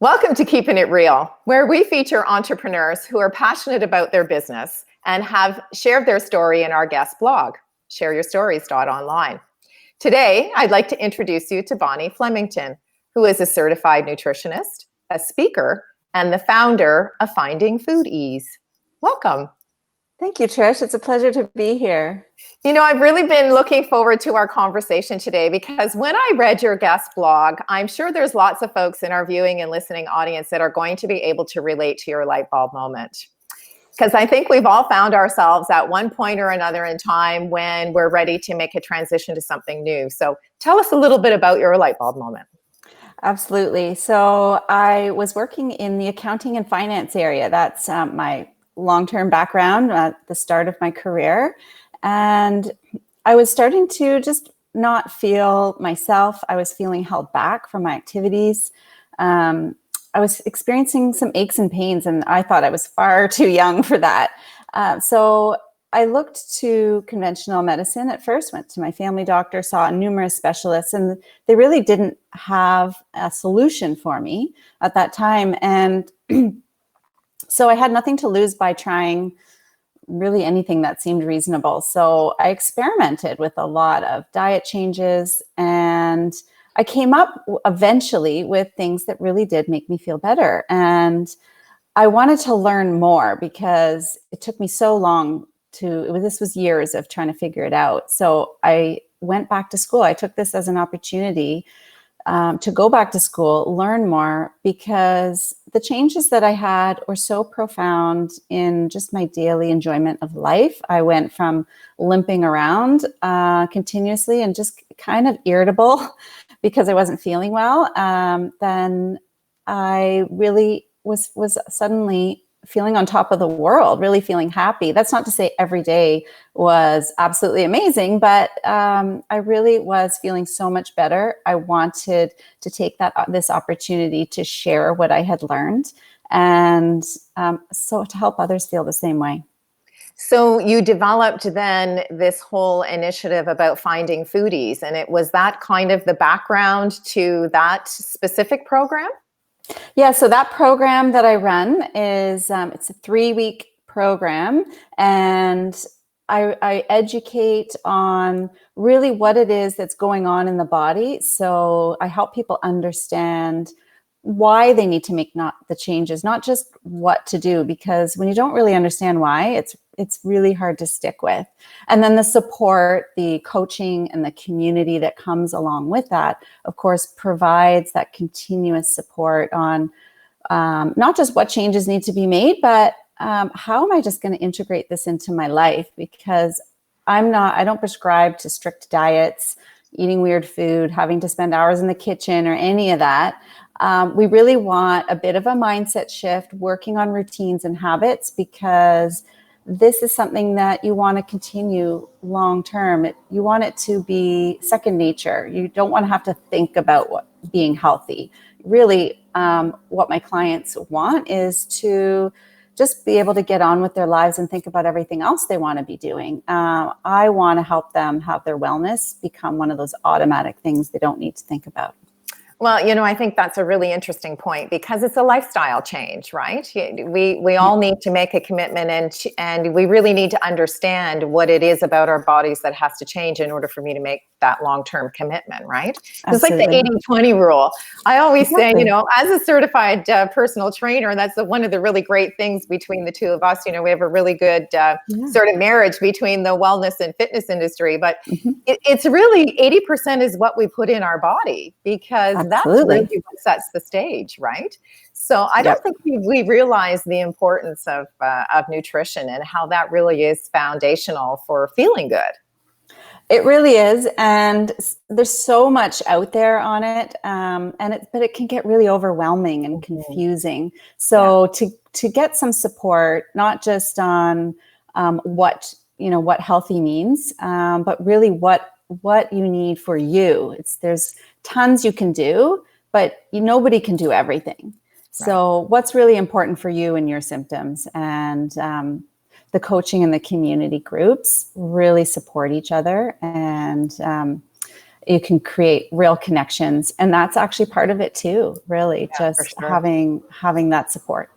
Welcome to Keepin' It Real, where we feature entrepreneurs who are passionate about their business and have shared their story in our guest blog, shareyourstories.online. Today, I'd like to introduce you to Bonnie Flemington, who is a certified nutritionist, a speaker, and the founder of Finding Foodies. Welcome. Thank you, Trish. It's a pleasure to be here. You know, I've really been looking forward to our conversation today because when I read your guest blog, I'm sure there's lots of folks in our viewing and listening audience that are going to be able to relate to your light bulb moment. Because I think we've all found ourselves at one point or another in time when we're ready to make a transition to something new. So tell us a little bit about your light bulb moment. Absolutely. So I was working in the accounting and finance area. That's my long-term background at the start of my career. And I was starting to just not feel myself. I was feeling held back from my activities. I was experiencing some aches and pains, and I thought I was far too young for that. So I looked to conventional medicine at first, went to my family doctor, saw numerous specialists, and they really didn't have a solution for me at that time. And so I had nothing to lose by trying really anything that seemed reasonable. So I experimented with a lot of diet changes, and I came up eventually with things that really did make me feel better. And I wanted to learn more because it took me so long this was years of trying to figure it out. So I went back to school. I took this as an opportunity to go back to school, learn more, because the changes that I had were so profound in just my daily enjoyment of life. I went from limping around continuously and just kind of irritable because I wasn't feeling well. Then I really was suddenly feeling on top of the world, really feeling happy. That's not to say every day was absolutely amazing, but I really was feeling so much better. I wanted to take this opportunity to share what I had learned, and so to help others feel the same way. So you developed then this whole initiative about Finding Foodies, and it was that kind of the background to that specific program? Yeah, so that program that I run is it's a 3-week program, and I educate on really what it is that's going on in the body. So I help people understand why they need to make the changes, not just what to do, because when you don't really understand why, it's really hard to stick with. And then the support, the coaching, and the community that comes along with that, of course, provides that continuous support on not just what changes need to be made, but how am I just going to integrate this into my life? Because I don't prescribe to strict diets, eating weird food, having to spend hours in the kitchen, or any of that. We really want a bit of a mindset shift, working on routines and habits, because this is something that you want to continue long term. You want it to be second nature. You don't want to have to think about being healthy. Really, what my clients want is to just be able to get on with their lives and think about everything else they want to be doing. I want to help them have their wellness become one of those automatic things they don't need to think about. Well, you know, I think that's a really interesting point because it's a lifestyle change, right? We all need to make a commitment, and we really need to understand what it is about our bodies that has to change in order for me to make that long-term commitment, right? It's like the 80-20 rule. I always say, you know, as a certified personal trainer, that's one of the really great things between the two of us. You know, we have a really good sort of marriage between the wellness and fitness industry, but it's really 80% is what we put in our body, because that's really what sets the stage, right? So I don't think we realize the importance of nutrition and how that really is foundational for feeling good. It really is, and there's so much out there on it, but it can get really overwhelming and confusing. So to get some support, not just on what healthy means, but really what you need for you. There's tons you can do, but nobody can do everything. So what's really important for you and your symptoms, and the coaching and the community groups really support each other. And you can create real connections. And that's actually part of it too, really, Yeah, for just sure. having that support.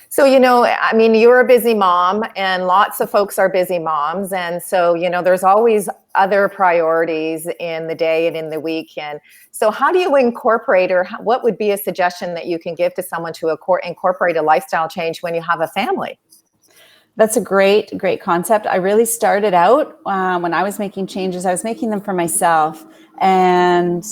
So, I mean, you're a busy mom and lots of folks are busy moms. And so, there's always other priorities in the day and in the week. And so how do you incorporate, or what would be a suggestion that you can give to someone to incorporate a lifestyle change when you have a family? That's a great concept. I really started out when I was making changes, I was making them for myself. And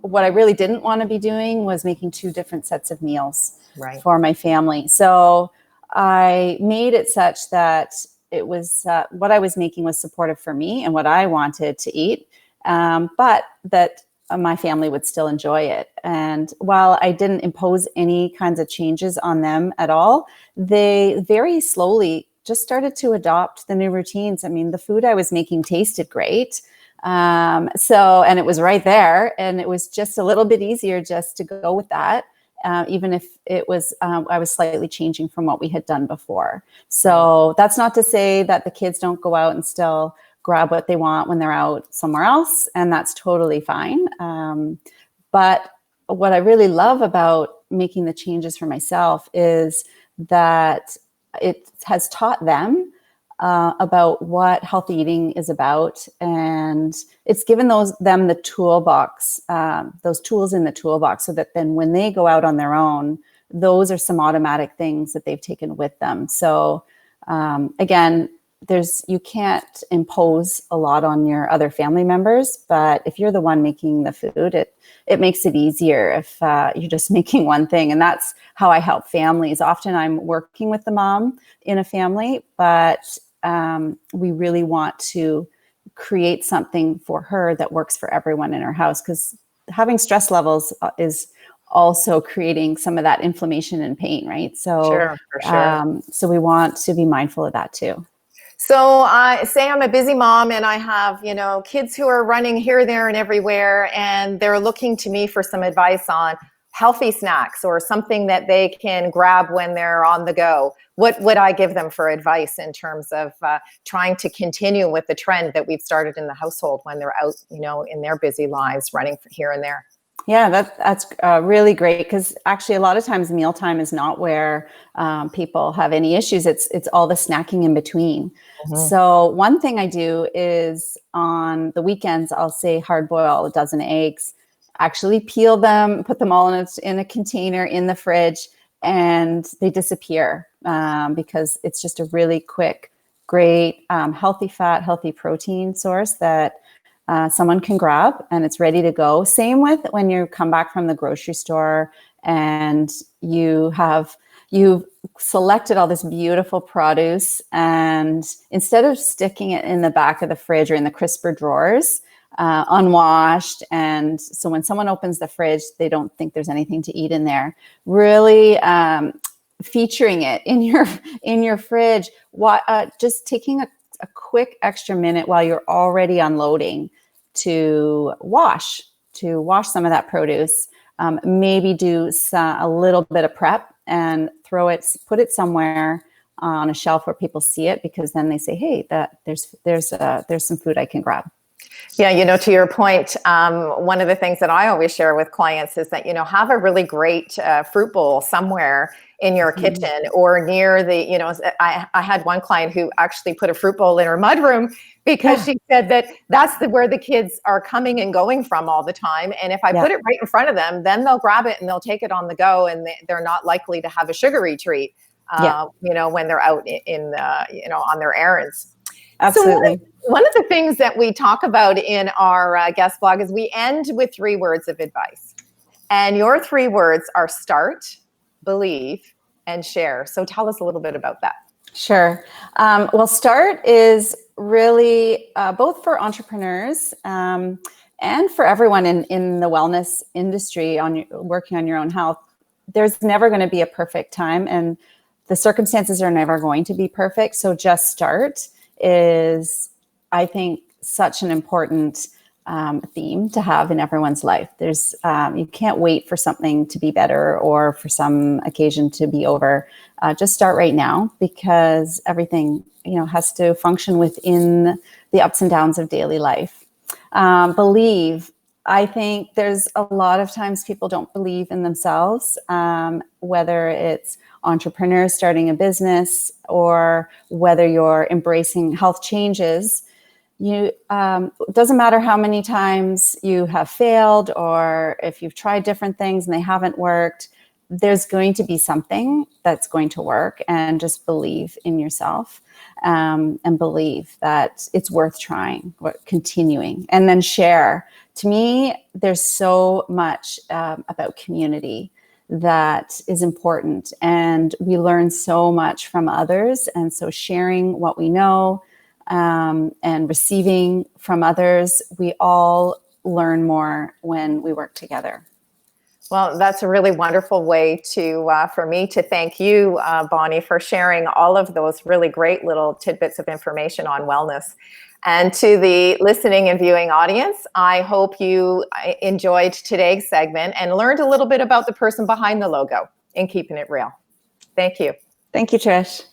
what I really didn't want to be doing was making two different sets of meals for my family. So I made it such that it was what I was making was supportive for me and what I wanted to eat, but that my family would still enjoy it. And while I didn't impose any kinds of changes on them at all, they very slowly just started to adopt the new routines. I mean, the food I was making tasted great. And it was right there, and it was just a little bit easier just to go with that. Even if it was, I was slightly changing from what we had done before. So that's not to say that the kids don't go out and still grab what they want when they're out somewhere else, and that's totally fine. But what I really love about making the changes for myself is that it has taught them about what healthy eating is about, and it's given them the toolbox, those tools in the toolbox, so that then when they go out on their own, those are some automatic things that they've taken with them. So again, you can't impose a lot on your other family members, but if you're the one making the food, it makes it easier if you're just making one thing. And that's how I help families. Often I'm working with the mom in a family, but we really want to create something for her that works for everyone in her house, because having stress levels is also creating some of that inflammation and pain, right? So, sure, for sure. So we want to be mindful of that too. So say I'm a busy mom and I have, kids who are running here, there, and everywhere, and they're looking to me for some advice on healthy snacks or something that they can grab when they're on the go. What would I give them for advice in terms of trying to continue with the trend that we've started in the household when they're out, in their busy lives, running here and there? Yeah, that's really great, because actually a lot of times mealtime is not where people have any issues. It's all the snacking in between. Mm-hmm. So one thing I do is on the weekends, I'll say hard boil a dozen eggs, actually peel them, put them all in a container in the fridge, and they disappear because it's just a really quick, great, healthy fat, healthy protein source that someone can grab, and it's ready to go. Same with when you come back from the grocery store and you've selected all this beautiful produce, and instead of sticking it in the back of the fridge or in the crisper drawers, unwashed, and so when someone opens the fridge, they don't think there's anything to eat in there. Really featuring it in your fridge. Just taking a quick extra minute while you're already unloading to wash some of that produce, maybe do a little bit of prep and put it somewhere on a shelf where people see it, because then they say, hey, there's some food I can grab. Yeah, to your point, one of the things that I always share with clients is that, have a really great fruit bowl somewhere in your kitchen or near the, I had one client who actually put a fruit bowl in her mudroom because she said that that's where the kids are coming and going from all the time. And if I put it right in front of them, then they'll grab it and they'll take it on the go, and they're not likely to have a sugary treat, when they're out on their errands. Absolutely. So one of the things that we talk about in our guest blog is we end with 3 words of advice. And your 3 words are start, believe, and share. So tell us a little bit about that. Sure. Well, start is really both for entrepreneurs and for everyone in the wellness industry working on your own health. There's never going to be a perfect time, and the circumstances are never going to be perfect. So just start is, I think, such an important theme to have in everyone's life. There's you can't wait for something to be better or for some occasion to be over. Just start right now, because everything has to function within the ups and downs of daily life. Believe I think there's a lot of times people don't believe in themselves, whether it's entrepreneurs starting a business or whether you're embracing health changes. It doesn't matter how many times you have failed or if you've tried different things and they haven't worked, there's going to be something that's going to work, and just believe in yourself, and believe that it's worth trying, continuing, and then share. To me, there's so much about community that is important, and we learn so much from others. And so sharing what we know, and receiving from others, we all learn more when we work together. Well, that's a really wonderful way to for me to thank you, Bonnie, for sharing all of those really great little tidbits of information on wellness. And to the listening and viewing audience, I hope you enjoyed today's segment and learned a little bit about the person behind the logo in Keeping It Real. Thank you. Thank you, Trish.